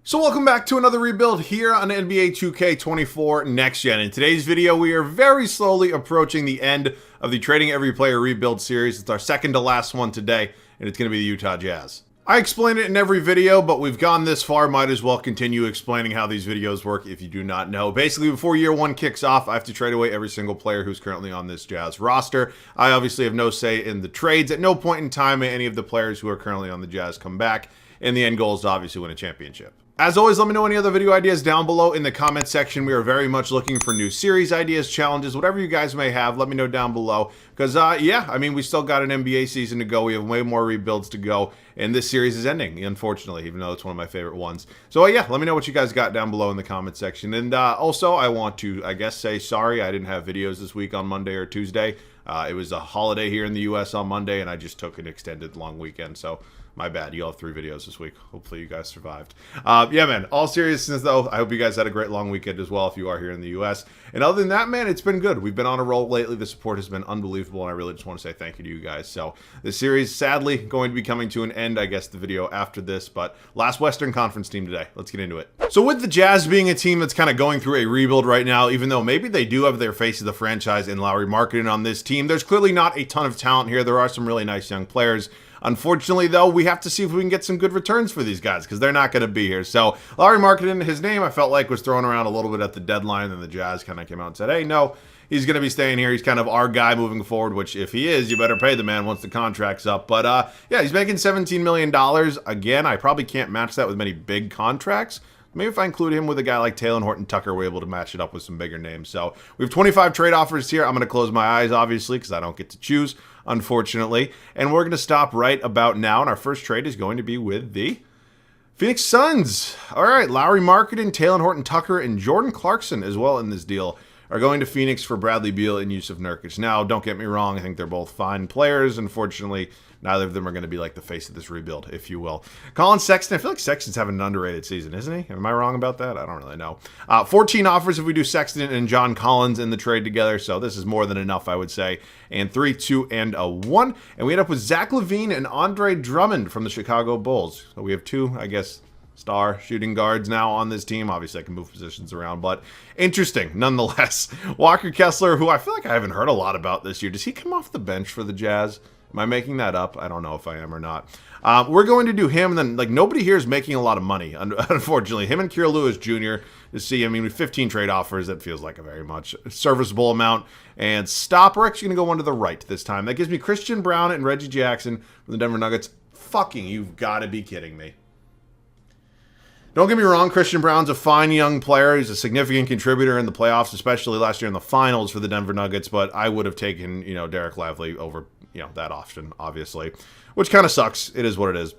So welcome back to another rebuild here on NBA 2K24 Next Gen. In today's video, we are very slowly approaching the end of the Trading Every Player Rebuild series. It's our second to last one today, and it's going to be the Utah Jazz. I explain it in every video, but we've gone this far, might as well continue explaining how these videos work if you do not know. Basically, before year one kicks off, I have to trade away every single player who's currently on this Jazz roster. I obviously have no say in the trades. At no point in time may any of the players who are currently on the Jazz come back, and the end goal is to obviously win a championship. As always, let me know any other video ideas down below in the comment section. We are very much looking for new series ideas, challenges, whatever you guys may have. Let me know down below. Because, yeah, I mean, we still got an NBA season to go. We have way more rebuilds to go. And this series is ending, unfortunately, even though it's one of my favorite ones. So, yeah, let me know what you guys got down below in the comment section. And also, I want to, I guess, say sorry. I didn't have videos this week on Monday or Tuesday. It was a holiday here in the U.S. on Monday, and I just took an extended long weekend. So, my bad. You'll have 3 videos this week. Hopefully you guys survived. Yeah, man. All seriousness, though, I hope you guys had a great long weekend as well if you are here in the U.S. And other than that, man, it's been good. We've been on a roll lately. The support has been unbelievable, and I really just want to say thank you to you guys. So this series, sadly, going to be coming to an end, I guess, the video after this. But last Western Conference team today. Let's get into it. So with the Jazz being a team that's kind of going through a rebuild right now, even though maybe they do have their face of the franchise in Lauri Markkanen on this team, there's clearly not a ton of talent here. There are some really nice young players. Unfortunately, though, we have to see if we can get some good returns for these guys because they're not going to be here. So, Lauri Markkanen, his name, I felt like was thrown around a little bit at the deadline, and the Jazz kind of came out and said, hey, no, he's going to be staying here. He's kind of our guy moving forward, which if he is, you better pay the man once the contract's up. But, yeah, he's making $17 million. Again, I probably can't match that with many big contracts. Maybe if I include him with a guy like Taylor Horton Tucker, we're able to match it up with some bigger names. So we have 25 trade offers here. I'm going to close my eyes, obviously, because I don't get to choose, unfortunately. And we're going to stop right about now. And our first trade is going to be with the Phoenix Suns. All right, Lauri Markkanen, Taylor Horton Tucker, and Jordan Clarkson as well in this deal are going to Phoenix for Bradley Beal and Yusuf Nurkic. Now, don't get me wrong. I think they're both fine players. Unfortunately, neither of them are going to be like the face of this rebuild, if you will. Colin Sexton, I feel like Sexton's having an underrated season, isn't he? Am I wrong about that? I don't really know. 14 offers if we do Sexton and John Collins in the trade together, so this is more than enough, I would say. And 3, 2, and a 1. And we end up with Zach LaVine and Andre Drummond from the Chicago Bulls. So we have 2, I guess, star shooting guards now on this team. Obviously, I can move positions around, but interesting nonetheless. Walker Kessler, who I feel like I haven't heard a lot about this year. Does he come off the bench for the Jazz? Am I making that up? I don't know if I am or not. We're going to do him, and then, like, nobody here is making a lot of money, unfortunately. Him and Kira Lewis Jr. to see, I mean, with 15 trade offers, that feels like a very much serviceable amount. And stop, we're actually going to go one to the right this time. That gives me Christian Brown and Reggie Jackson from the Denver Nuggets. Fucking, you've got to be kidding me. Don't get me wrong, Christian Brown's a fine young player. He's a significant contributor in the playoffs, especially last year in the finals for the Denver Nuggets, but I would have taken, Derek Lively over, that option, obviously, which kind of sucks. It is what it is.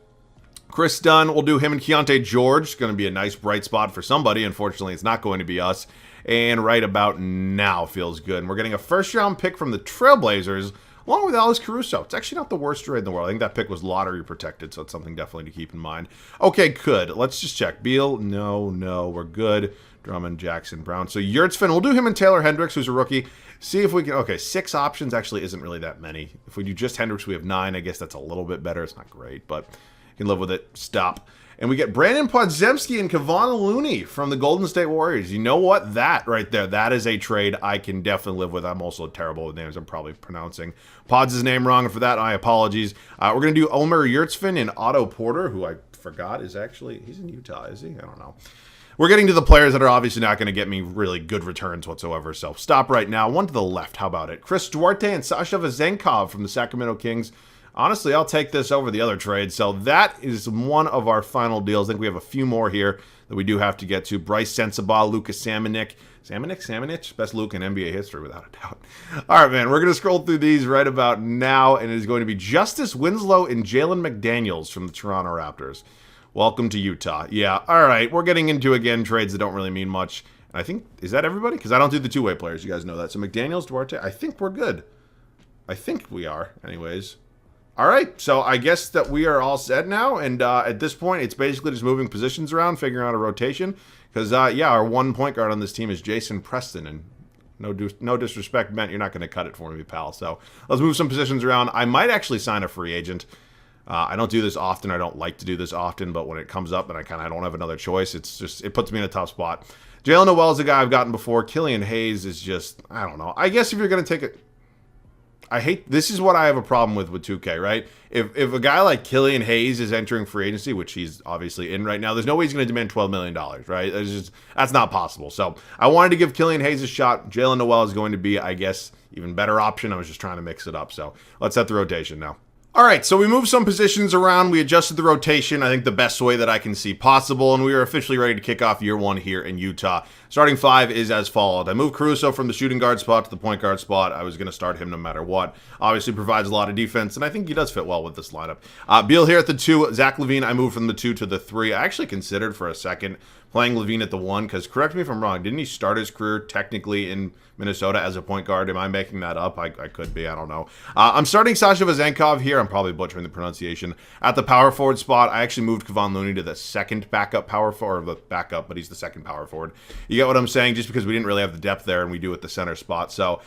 Chris Dunn, we'll do him and Keontae George. It's going to be a nice bright spot for somebody. Unfortunately, it's not going to be us. And right about now feels good. And we're getting a first-round pick from the Trailblazers, along with Alex Caruso. It's actually not the worst trade in the world. I think that pick was lottery protected, so it's something definitely to keep in mind. Okay, good. Let's just check. Beal, no, we're good. Drummond, Jackson, Brown. So Yurtsfin, we'll do him and Taylor Hendricks, who's a rookie. See if we can, okay, 6 options actually isn't really that many. If we do just Hendricks, we have 9. I guess that's a little bit better. It's not great, but you can live with it. Stop. And we get Brandon Podziemski and Kevon Looney from the Golden State Warriors. You know what? That right there, that is a trade I can definitely live with. I'm also terrible with names. I'm probably pronouncing Pods' name wrong. And for that, my apologies. We're going to do Omer Yurtsfin and Otto Porter, who I forgot is actually, he's in Utah, is he? I don't know. We're getting to the players that are obviously not going to get me really good returns whatsoever. So stop right now. One to the left. How about it? Chris Duarte and Sasha Vezenkov from the Sacramento Kings. Honestly, I'll take this over the other trade. So that is one of our final deals. I think we have a few more here that we do have to get to. Bryce Sensabaugh, Lucas Samanic. Samanic? Best Luke in NBA history, without a doubt. All right, man. We're going to scroll through these right about now, and it is going to be Justice Winslow and Jalen McDaniels from the Toronto Raptors. Welcome to Utah. Yeah, all right. We're getting into, again, trades that don't really mean much. And I think, is that everybody? Because I don't do the two-way players. You guys know that. So McDaniels, Duarte, I think we're good. I think we are, anyways. All right, so I guess that we are all set now, and at this point, it's basically just moving positions around, figuring out a rotation, because, yeah, our one point guard on this team is Jason Preston, and no disrespect meant, you're not going to cut it for me, pal, so let's move some positions around. I might actually sign a free agent. I don't do this often. I don't like to do this often, but when it comes up and I don't have another choice, it puts me in a tough spot. Jalen Noel is a guy I've gotten before. Killian Hayes is just, I don't know. I guess if you're going to take it, this is what I have a problem with 2K, right? If a guy like Killian Hayes is entering free agency, which he's obviously in right now, there's no way he's going to demand $12 million, right? That's not possible. So I wanted to give Killian Hayes a shot. Jalen Noel is going to be, I guess, even better option. I was just trying to mix it up. So let's set the rotation now. All right, so we moved some positions around. We adjusted the rotation, I think the best way that I can see possible, and we are officially ready to kick off year one here in Utah. Starting five is as followed. I moved Caruso from the shooting guard spot to the point guard spot. I was going to start him no matter what. Obviously provides a lot of defense, and I think he does fit well with this lineup. Beal here at the 2. Zach LaVine, I moved from the 2 to the 3. I actually considered for a second playing LaVine at the 1, because correct me if I'm wrong, didn't he start his career technically in Minnesota as a point guard? Am I making that up? I could be. I don't know. I'm starting Sasha Vezenkov here. I'm probably butchering the pronunciation. At the power forward spot, I actually moved Kevon Looney to the second backup power forward, or the backup, but he's the second power forward. You get what I'm saying? Just because we didn't really have the depth there, and we do at the center spot. So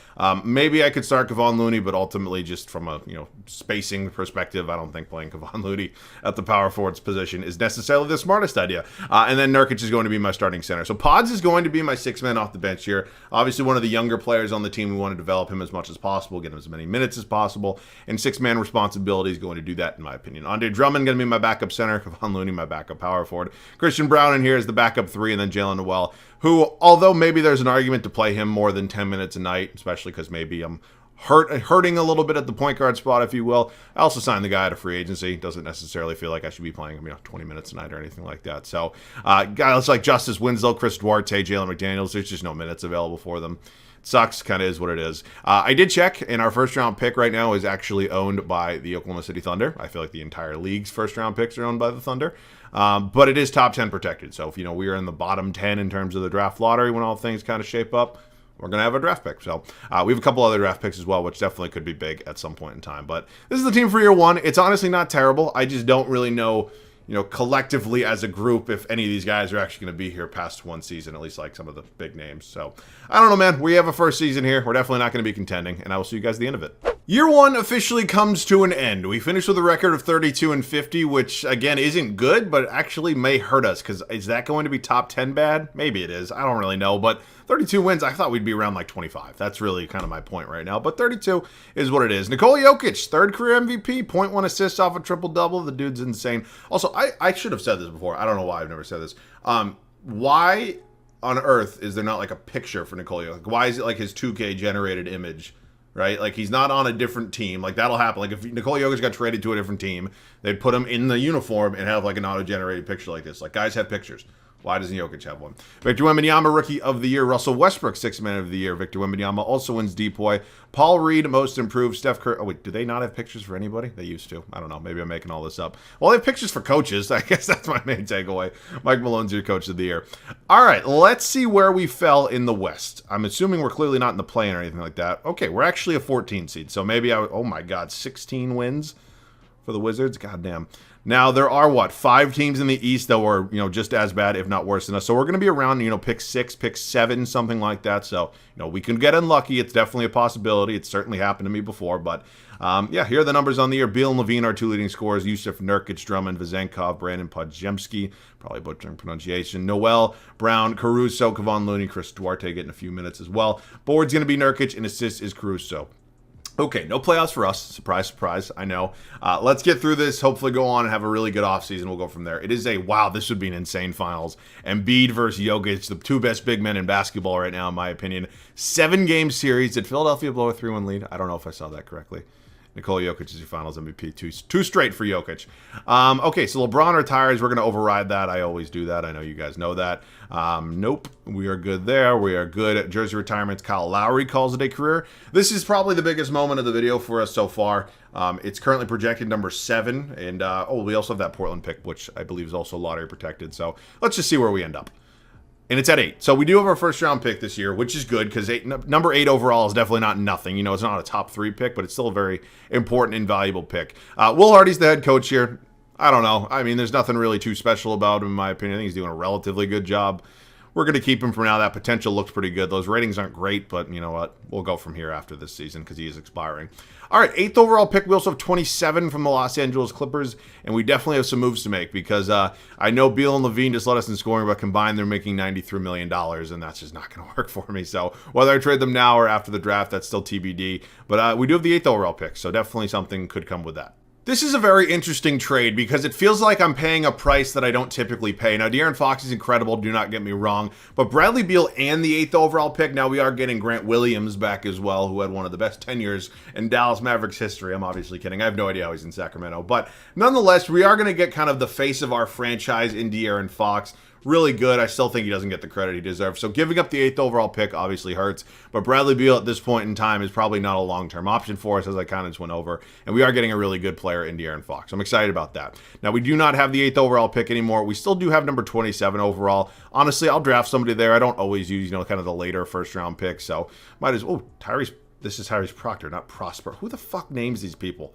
maybe I could start Kevon Looney, but ultimately just from a spacing perspective, I don't think playing Kevon Looney at the power forwards position is necessarily the smartest idea. And then Nurkic is going to be my starting center. So Pods is going to be my 6th man off the bench here. Obviously one of the younger players on the team. We want to develop him as much as possible, get him as many minutes as possible, and 6-man responsibility is going to do that, in my opinion. Andre Drummond going to be my backup center, Kevon Looney my backup power forward, Christian Brown in here is the backup 3, and then Jalen Noel, who, although maybe there's an argument to play him more than 10 minutes a night, especially because maybe I'm hurting a little bit at the point guard spot, if you will. I also signed the guy at a free agency. Doesn't necessarily feel like I should be playing him 20 minutes a night or anything like that. So guys like Justice Winslow, Chris Duarte, Jalen McDaniels, there's just no minutes available for them. It sucks, kind of is what it is. I did check, and our first-round pick right now is actually owned by the Oklahoma City Thunder. I feel like the entire league's first-round picks are owned by the Thunder. But it is top 10 protected. So if we are in the bottom 10 in terms of the draft lottery when all things kind of shape up, we're going to have a draft pick. So we have a couple other draft picks as well, which definitely could be big at some point in time. But this is the team for year one. It's honestly not terrible. I just don't really know, collectively as a group, if any of these guys are actually going to be here past one season, at least like some of the big names. So I don't know, man. We have a first season here. We're definitely not going to be contending, and I will see you guys at the end of it. Year one officially comes to an end. We finished with a record of 32-50, which again isn't good, but actually may hurt us, because is that going to be top 10 bad? Maybe it is. I don't really know, but 32 wins, I thought we'd be around like 25. That's really kind of my point right now, but 32 is what it is. Nikola Jokic, 3rd career MVP, 0.1 assists off a triple-double. The dude's insane. Also, I should have said this before. I don't know why I've never said this. Why on earth is there not like a picture for Nikola Jokic? Why is it like his 2K generated image? Right? Like, he's not on a different team. Like, that'll happen. Like, if Nikola Jokic got traded to a different team, they'd put him in the uniform and have, like, an auto-generated picture like this. Like, guys have pictures. Why doesn't Jokic have one? Victor Wembanyama, Rookie of the Year. Russell Westbrook, 6th Man of the Year. Victor Wembanyama also wins DPOY. Paul Reed, Most Improved. Steph Curry. Oh, wait, do they not have pictures for anybody? They used to. I don't know. Maybe I'm making all this up. Well, they have pictures for coaches. I guess that's my main takeaway. Mike Malone's your Coach of the Year. All right, let's see where we fell in the West. I'm assuming we're clearly not in the play-in or anything like that. Okay, we're actually a 14 seed, so maybe oh my God, 16 wins for the Wizards? Goddamn. Now, there are, 5 teams in the East that were, just as bad, if not worse than us. So we're going to be around, pick 6, pick 7, something like that. So, we can get unlucky. It's definitely a possibility. It's certainly happened to me before. But, yeah, here are the numbers on the year. Beal and LaVine are 2 leading scorers. Yusuf Nurkic, Drummond, Vezenkov, Brandon Podziemski, probably butchering pronunciation. Noel, Brown, Caruso, Kevon Looney, Chris Duarte getting a few minutes as well. Board's going to be Nurkic, and assists is Caruso. Okay, no playoffs for us. Surprise, surprise, I know. Let's get through this, hopefully go on and have a really good offseason. We'll go from there. It is wow, this would be an insane finals. Embiid versus Jokic, the 2 best big men in basketball right now, in my opinion. 7-game series. Did Philadelphia blow a 3-1 lead? I don't know if I saw that correctly. Nikola Jokic is your finals MVP. Two straight for Jokic. Okay, so LeBron retires. We're going to override that. I always do that. I know you guys know that. Nope. We are good there. We are good at jersey retirements. Kyle Lowry calls it a career. This is probably the biggest moment of the video for us so far. It's currently projected number 7. And, we also have that Portland pick, which I believe is also lottery protected. So let's just see where we end up. And it's at 8. So we do have our first round pick this year, which is good because number 8 overall is definitely not nothing. It's not a top 3 pick, but it's still a very important and valuable pick. Will Hardy's the head coach here. I don't know. I mean, there's nothing really too special about him, in my opinion. I think he's doing a relatively good job. we're going to keep him for now. That potential looks pretty good. Those ratings aren't great, but you know what? We'll go from here after this season because he is expiring. All right, 8th overall pick. We also have 27 from the Los Angeles Clippers, and we definitely have some moves to make because I know Beal and Levine just led us in scoring, but combined they're making $93 million, and that's just not going to work for me. So whether I trade them now or after the draft, that's still TBD. But we do have the 8th overall pick, so definitely something could come with that. This is a very interesting trade because it feels like I'm paying a price that I don't typically pay. Now, De'Aaron Fox is incredible, do not get me wrong, but Bradley Beal and the 8th overall pick, now we are getting Grant Williams back as well, who had one of the best tenures in Dallas Mavericks history. I'm obviously kidding. I have no idea how he's in Sacramento, but nonetheless, we are going to get kind of the face of our franchise in De'Aaron Fox. Really good. I still think he doesn't get the credit he deserves. So giving up the 8th overall pick obviously hurts. But Bradley Beal at this point in time is probably not a long-term option for us, as I kind of just went over. And we are getting a really good player in De'Aaron Fox. I'm excited about that. Now, we do not have the 8th overall pick anymore. We still do have number 27 overall. Honestly, I'll draft somebody there. I don't always use, kind of the later first-round pick. So might as well. Oh, Tyrese. This is Tyrese Proctor, not Prosper. Who the fuck names these people?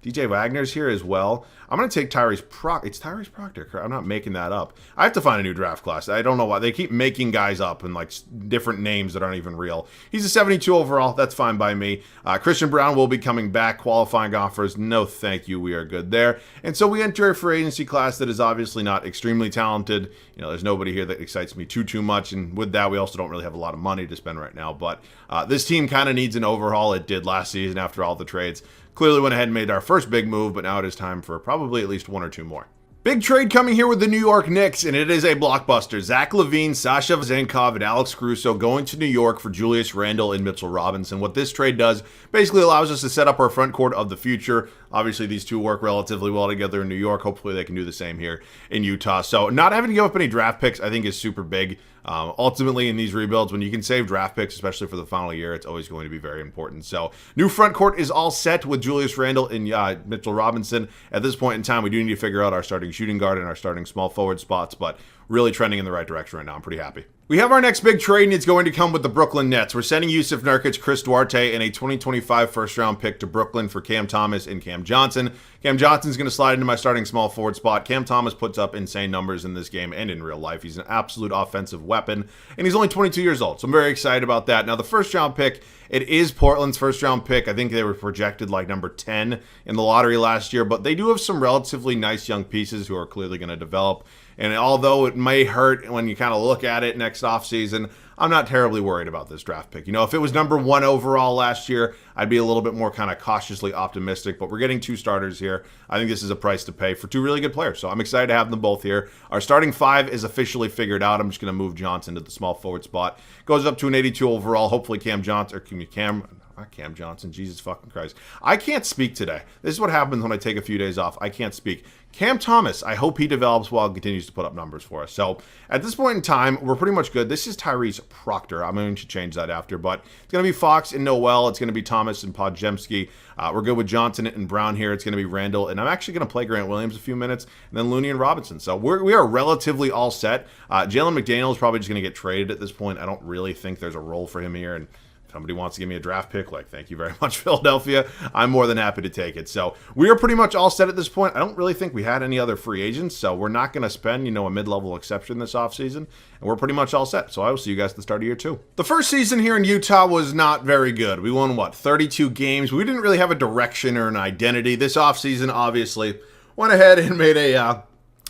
DJ Wagner's here as well. I'm going to take Tyrese Proctor. It's Tyrese Proctor. I'm not making that up. I have to find a new draft class. I don't know why. They keep making guys up and like different names that aren't even real. He's a 72 overall. That's fine by me. Christian Brown will be coming back. Qualifying offers. No, thank you. We are good there. And so we enter a free agency class that is obviously not extremely talented. There's nobody here that excites me too much. And with that, we also don't really have a lot of money to spend right now. But this team kind of needs an overhaul. It did last season after all the trades. Clearly went ahead and made our first big move, but now it is time for probably at least one or two more. Big trade coming here with the New York Knicks, and it is a blockbuster. Zach LaVine, Sasha Vezenkov, and Alex Caruso going to New York for Julius Randle and Mitchell Robinson. What this trade does basically allows us to set up our front court of the future. Obviously, these two work relatively well together in New York. Hopefully, they can do the same here in Utah. So not having to give up any draft picks, I think, is super big. Ultimately, in these rebuilds, when you can save draft picks, especially for the final year, it's always going to be very important. So new front court is all set with Julius Randle and Mitchell Robinson. At this point in time, we do need to figure out our starting shooting guard and our starting small forward spots, but really trending in the right direction right now. I'm pretty happy. We have our next big trade, and it's going to come with the Brooklyn Nets. We're sending Yusuf Nurkic, Chris Duarte, and a 2025 first-round pick to Brooklyn for Cam Thomas and Cam Johnson. Cam Johnson's going to slide into my starting small forward spot. Cam Thomas puts up insane numbers in this game and in real life. He's an absolute offensive weapon, and he's only 22 years old, so I'm very excited about that. Now, the first-round pick, it is Portland's first-round pick. I think they were projected like number 10 in the lottery last year, but they do have some relatively nice young pieces who are clearly going to develop. And although it may hurt when you kind of look at it next offseason, I'm not terribly worried about this draft pick. If it was number 1 overall last year, I'd be a little bit more kind of cautiously optimistic, but we're getting 2 starters here. I think this is a price to pay for 2 really good players, so I'm excited to have them both here. Our starting 5 is officially figured out. I'm just going to move Johnson to the small forward spot. Goes up to an 82 overall. Hopefully Cam Johnson, Jesus fucking Christ. I can't speak today. This is what happens when I take a few days off. I can't speak. Cam Thomas, I hope he develops well and continues to put up numbers for us. So at this point in time, we're pretty much good. This is Tyrese Proctor. I'm going to change that after, but it's going to be Fox and Noel. It's going to be Thomas and Podziemski. We're good with Johnson and Brown here. It's going to be Randall, and I'm actually going to play Grant Williams a few minutes, and then Looney and Robinson. So we are relatively all set. Jalen McDaniel is probably just going to get traded at this point. I don't really think there's a role for him here, and somebody wants to give me a draft pick, thank you very much, Philadelphia. I'm more than happy to take it. So we are pretty much all set at this point. I don't really think we had any other free agents, so we're not going to spend, a mid-level exception this offseason, and we're pretty much all set. So I will see you guys at the start of year 2. The first season here in Utah was not very good. We won, 32 games. We didn't really have a direction or an identity. This offseason, obviously, went ahead and made a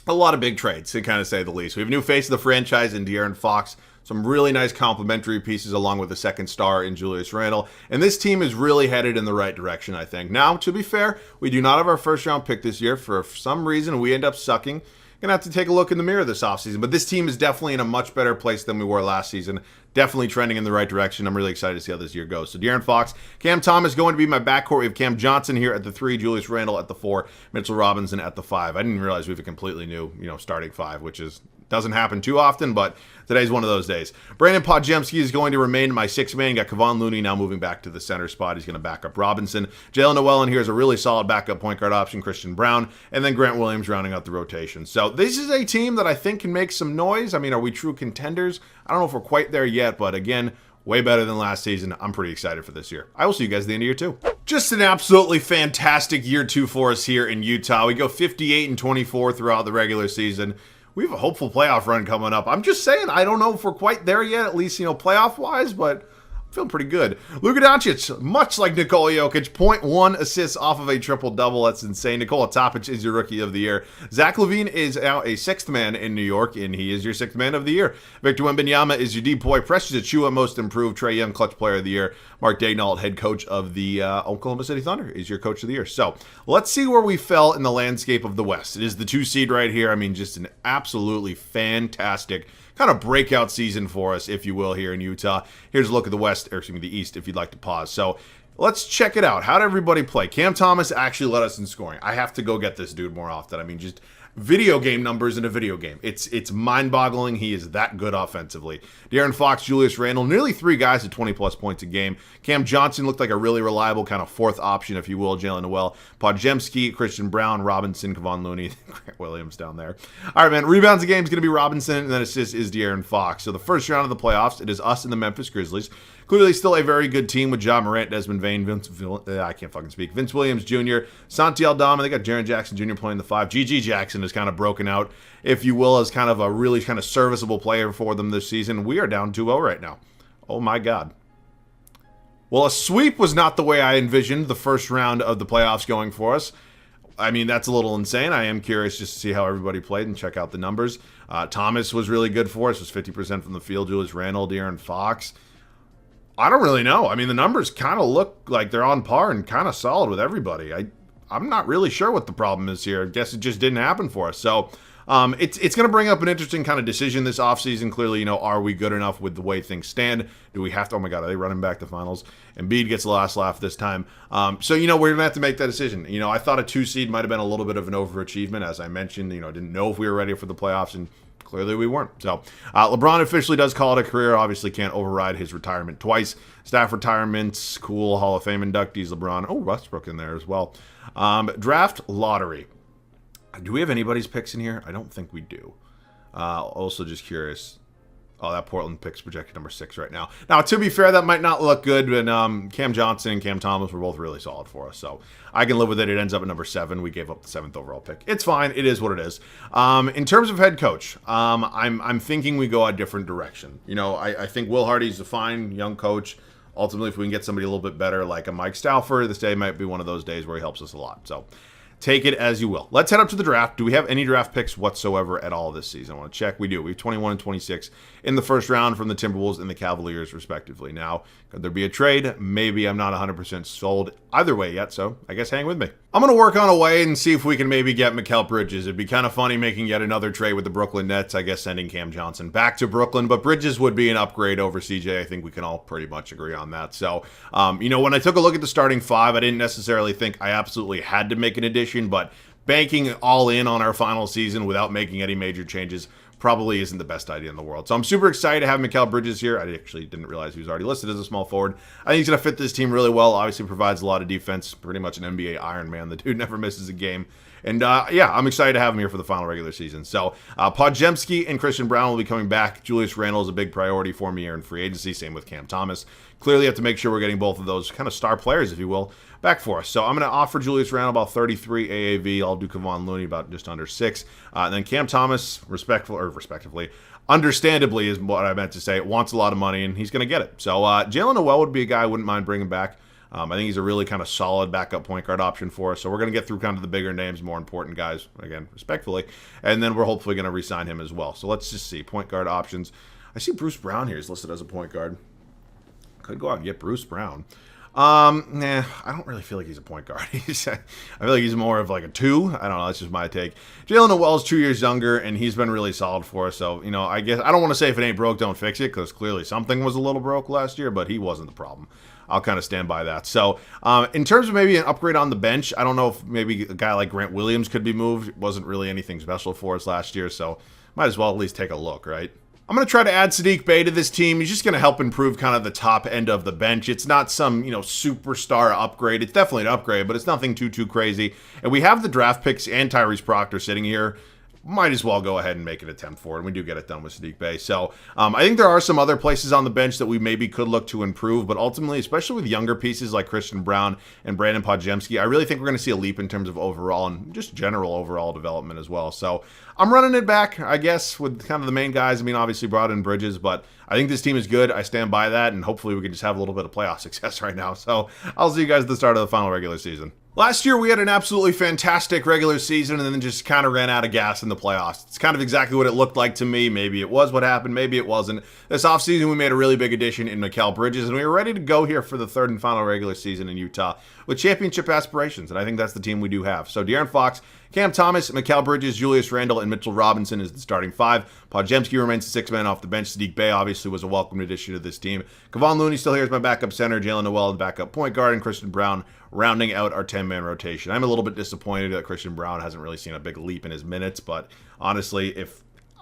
lot of big trades, to kind of say the least. We have a new face of the franchise in De'Aaron Fox. Some really nice complementary pieces along with the second star in Julius Randle. And this team is really headed in the right direction, I think. Now, to be fair, we do not have our first round pick this year. For some reason, we end up sucking. Gonna have to take a look in the mirror this offseason. But this team is definitely in a much better place than we were last season. Definitely trending in the right direction. I'm really excited to see how this year goes. So De'Aaron Fox, Cam Thomas going to be my backcourt. We have Cam Johnson here at the 3, Julius Randle at the 4, Mitchell Robinson at the 5. I didn't realize we have a completely new, starting 5, which doesn't happen too often, but today's one of those days. Brandon Podziemski is going to remain my 6th man. You got Kevon Looney now moving back to the center spot. He's going to back up Robinson. Jalen Noel in here is a really solid backup point guard option. Christian Brown, and then Grant Williams rounding out the rotation. So this is a team that I think can make some noise. I mean, are we true contenders? I don't know if we're quite there yet, but again, way better than last season. I'm pretty excited for this year. I will see you guys at the end of year 2. Just an absolutely fantastic year 2 for us here in Utah. We go 58-24 throughout the regular season. we have a hopeful playoff run coming up. I'm just saying, I don't know if we're quite there yet, at least, playoff-wise, but feeling pretty good. Luka Doncic, much like Nikola Jokic, 0.1 assists off of a triple-double. That's insane. Nikola Topic is your Rookie of the Year. Zach LaVine is now a sixth man in New York, and he is your sixth man of the year. Victor Wembanyama is your D-boy. Precious Achiuwa, most improved. Trae Young, clutch player of the year. Mark Daigneault, head coach of the Oklahoma City Thunder, is your coach of the year. So let's see where we fell in the landscape of the West. It is the 2 seed right here. I mean, just an absolutely fantastic kind of breakout season for us, if you will, here in Utah. Here's a look at the West, or excuse me, the East, if you'd like to pause. So let's check it out. How did everybody play? Cam Thomas actually led us in scoring. I have to go get this dude more often. I mean, just video game numbers in a video game. It's mind-boggling. He is that good offensively. De'Aaron Fox, Julius Randle, nearly 3 guys at 20-plus points a game. Cam Johnson looked like a really reliable kind of fourth option, if you will. Jalen Noel, Podziemski, Christian Brown, Robinson, Kevon Looney, Grant Williams down there. All right, man. Rebounds a game is going to be Robinson, and then assists is De'Aaron Fox. So the first round of the playoffs, it is us and the Memphis Grizzlies. Clearly still a very good team with Ja Morant, Desmond Vane, Vince Williams Jr., Santi Aldama. They got Jaren Jackson Jr. playing the 5. G.G. Jackson has kind of broken out, if you will, as kind of a really kind of serviceable player for them this season. We are down 2-0 right now. Oh, my God. Well, a sweep was not the way I envisioned the first round of the playoffs going for us. I mean, that's a little insane. I am curious just to see how everybody played and check out the numbers. Thomas was really good for us. Was 50% from the field. Julius Randle, De'Aaron Fox. I don't really know. I mean, the numbers kind of look like they're on par and kind of solid with everybody. I'm not really sure what the problem is here. I guess it just didn't happen for us. So it's going to bring up an interesting kind of decision this offseason. Clearly, are we good enough with the way things stand? Do we have to? Oh, my God, are they running back to finals? Embiid gets the last laugh this time. So, we're going to have to make that decision. I thought a 2 seed might have been a little bit of an overachievement. As I mentioned, didn't know if we were ready for the playoffs, and clearly we weren't. So LeBron officially does call it a career. Obviously can't override his retirement twice. Staff retirements, cool Hall of Fame inductees, LeBron. Oh, Westbrook in there as well. Draft lottery. Do we have anybody's picks in here? I don't think we do. Also just curious. Oh, that Portland pick's projected number 6 right now. Now, to be fair, that might not look good, but Cam Johnson and Cam Thomas were both really solid for us, so I can live with it. It ends up at number 7. We gave up the 7th overall pick. It's fine. It is what it is. In terms of head coach, I'm thinking we go a different direction. I think Will Hardy's a fine young coach. Ultimately, if we can get somebody a little bit better, like a Mike Stauffer, this day might be one of those days where he helps us a lot. So take it as you will. Let's head up to the draft. Do we have any draft picks whatsoever at all this season? I want to check. We do. We have 21 and 26 in the first round from the Timberwolves and the Cavaliers, respectively. Now, could there be a trade? Maybe. I'm not 100% sold either way yet, so I guess hang with me. I'm going to work on a way and see if we can maybe get Mikal Bridges. It'd be kind of funny making yet another trade with the Brooklyn Nets, I guess sending Cam Johnson back to Brooklyn, but Bridges would be an upgrade over CJ. I think we can all pretty much agree on that. So, when I took a look at the starting 5, I didn't necessarily think I absolutely had to make an addition, but banking all in on our final season without making any major changes probably isn't the best idea in the world. So I'm super excited to have Mikal Bridges here. I actually didn't realize he was already listed as a small forward. I think he's going to fit this team really well. Obviously provides a lot of defense. Pretty much an NBA Iron Man. The dude never misses a game. And I'm excited to have him here for the final regular season. So Podziemski and Christian Brown will be coming back. Julius Randle is a big priority for me here in free agency. Same with Cam Thomas. Clearly have to make sure we're getting both of those kind of star players, if you will, back for us. So I'm going to offer Julius Randle about 33 AAV. I'll do Kevon Looney about just under 6. And then Cam Thomas, respectively, understandably is what I meant to say, wants a lot of money, and he's going to get it. So Jalen Noel would be a guy I wouldn't mind bringing back. I think he's a really kind of solid backup point guard option for us. So we're going to get through kind of the bigger names, more important guys, again, respectfully. And then we're hopefully going to re-sign him as well. So let's just see. Point guard options. I see Bruce Brown here is listed as a point guard. Could go out and get Bruce Brown. I don't really feel like he's a point guard. I feel like he's more of like a 2. I don't know. That's just my take. Jalen Noel's 2 years younger, and he's been really solid for us. So, I guess I don't want to say if it ain't broke, don't fix it, because clearly something was a little broke last year, but he wasn't the problem. I'll kind of stand by that. So, in terms of maybe an upgrade on the bench, I don't know if maybe a guy like Grant Williams could be moved. It wasn't really anything special for us last year, so might as well at least take a look, right? I'm going to try to add Saddiq Bey to this team. He's just going to help improve kind of the top end of the bench. It's not some, superstar upgrade. It's definitely an upgrade, but it's nothing too crazy. And we have the draft picks and Tyrese Proctor sitting here. might as well go ahead and make an attempt for it. And we do get it done with Sadiq Bey. So I think there are some other places on the bench that we maybe could look to improve, but ultimately, especially with younger pieces like Christian Brown and Brandon Podziemski, I really think we're going to see a leap in terms of overall and just general overall development as well. So I'm running it back, I guess, with kind of the main guys. I mean, obviously brought in Bridges, but I think this team is good. I stand by that, and hopefully we can just have a little bit of playoff success right now. So I'll see you guys at the start of the final regular season. Last year, we had an absolutely fantastic regular season and then just kind of ran out of gas in the playoffs. It's kind of exactly what it looked like to me. Maybe it was what happened, maybe it wasn't. This offseason, we made a really big addition in Mikal Bridges, and we were ready to go here for the third and final regular season in Utah with championship aspirations, and I think that's the team we do have. So De'Aaron Fox, Cam Thomas, Mikal Bridges, Julius Randle, and Mitchell Robinson is the starting five. Podziemski remains the sixth man off the bench. Sadiq Bey obviously was a welcome addition to this team. Kevon Looney still here as my backup center. Jalen Noel, the backup point guard, and Christian Brown rounding out our 10-man rotation. I'm a little bit disappointed that Christian Brown hasn't really seen a big leap in his minutes, but honestly,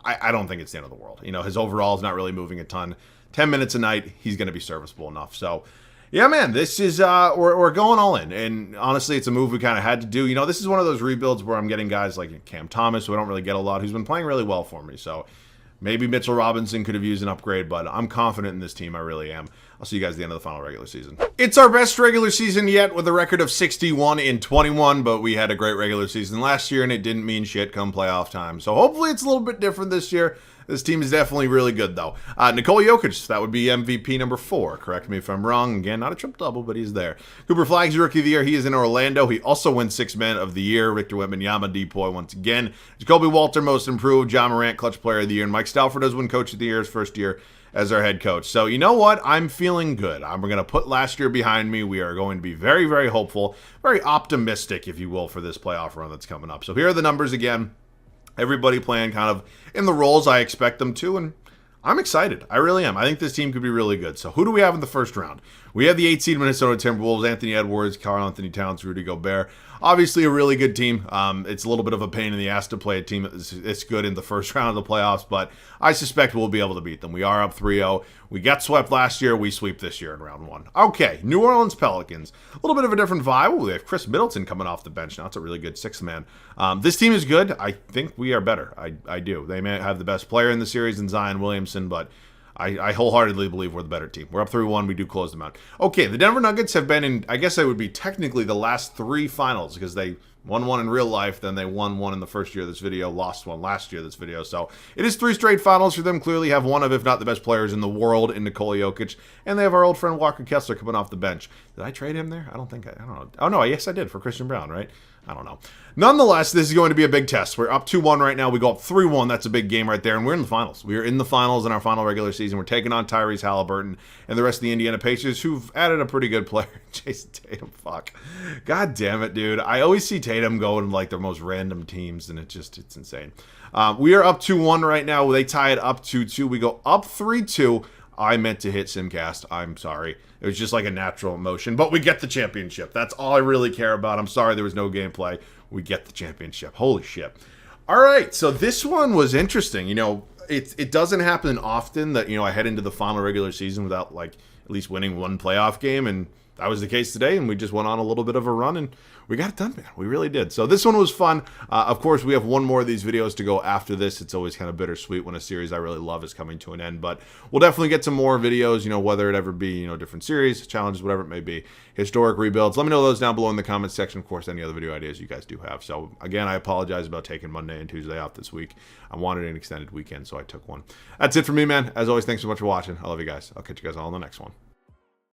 I don't think it's the end of the world. You know, his overall is not really moving a ton. 10 minutes a night, he's going to be serviceable enough. So, yeah, man, this is, we're going all in. And honestly, it's a move we kind of had to do. You know, this is one of those rebuilds where I'm getting guys like Cam Thomas, who I don't really get a lot, who's been playing really well for me. So maybe Mitchell Robinson could have used an upgrade, but I'm confident in this team. I really am. I'll see you guys at the end of the final regular season. It's our best regular season yet with a record of 61-21, but we had a great regular season last year, and it didn't mean shit come playoff time. So hopefully it's a little bit different this year. This team is definitely really good, though. Nikola Jokic, that would be MVP number 4. Correct me if I'm wrong. Again, not a triple-double, but he's there. Cooper Flagg's Rookie of the Year. He is in Orlando. He also wins Sixth Man of the Year. Victor Wembanyama, Depoy once again. Jacoby Walter, Most Improved. John Morant, Clutch Player of the Year. And Mike Stauffer does win Coach of the Year his first year as our head coach. So you know what? I'm feeling good. I'm going to put last year behind me. We are going to be very, very hopeful, very optimistic, if you will, for this playoff run that's coming up. So here are the numbers again. Everybody playing kind of in the roles I expect them to, and I'm excited. I really am. I think this team could be really good. So who do we have in the first round? We have the 8 seed Minnesota Timberwolves, Anthony Edwards, Karl Anthony Towns, Rudy Gobert. Obviously a really good team. It's a little bit of a pain in the ass to play a team that's good in the first round of the playoffs, but I suspect we'll be able to beat them. We are up 3-0. We got swept last year. We sweep this year in round 1. Okay, New Orleans Pelicans. A little bit of a different vibe. Ooh, they have Chris Middleton coming off the bench now. It's a really good sixth man. This team is good. I think we are better. I do. They may have the best player in the series in Zion Williamson, but I wholeheartedly believe we're the better team. We're up 3-1. We do close them out. Okay, the Denver Nuggets have been in, I guess they would be technically the last 3 finals because they won one in real life, then they won one in the first year of this video, lost one last year of this video. So it is 3 straight finals for them. Clearly have one of, if not the best players in the world in Nikola Jokic. And they have our old friend Walker Kessler coming off the bench. Did I trade him there? I don't know. Oh, no, yes, I did for Christian Brown, right? I don't know. Nonetheless, this is going to be a big test. We're up 2-1 right now. We go up 3-1. That's a big game right there. And we're in the finals. We are in the finals in our final regular season. We're taking on Tyrese Halliburton and the rest of the Indiana Pacers, who've added a pretty good player. Jason Tatum, fuck. God damn it, dude. I always see Tatum going to like the most random teams, and it's insane. We are up 2-1 right now. They tie it up 2-2. We go up 3-2. I meant to hit Simcast. I'm sorry. It was just like a natural emotion. But we get the championship. That's all I really care about. I'm sorry there was no gameplay. We get the championship. Holy shit. All right. So this one was interesting. You know, it doesn't happen often that, you know, I head into the final regular season without, like, at least winning one playoff game. And that was the case today. And we just went on a little bit of a run. And we got it done, man. We really did. So this one was fun. Of course, we have one more of these videos to go after this. It's always kind of bittersweet when a series I really love is coming to an end. But we'll definitely get some more videos, you know, whether it ever be, you know, different series, challenges, whatever it may be, historic rebuilds. Let me know those down below in the comments section. Of course, any other video ideas you guys do have. So, again, I apologize about taking Monday and Tuesday off this week. I wanted an extended weekend, so I took one. That's it for me, man. As always, thanks so much for watching. I love you guys. I'll catch you guys all in the next one.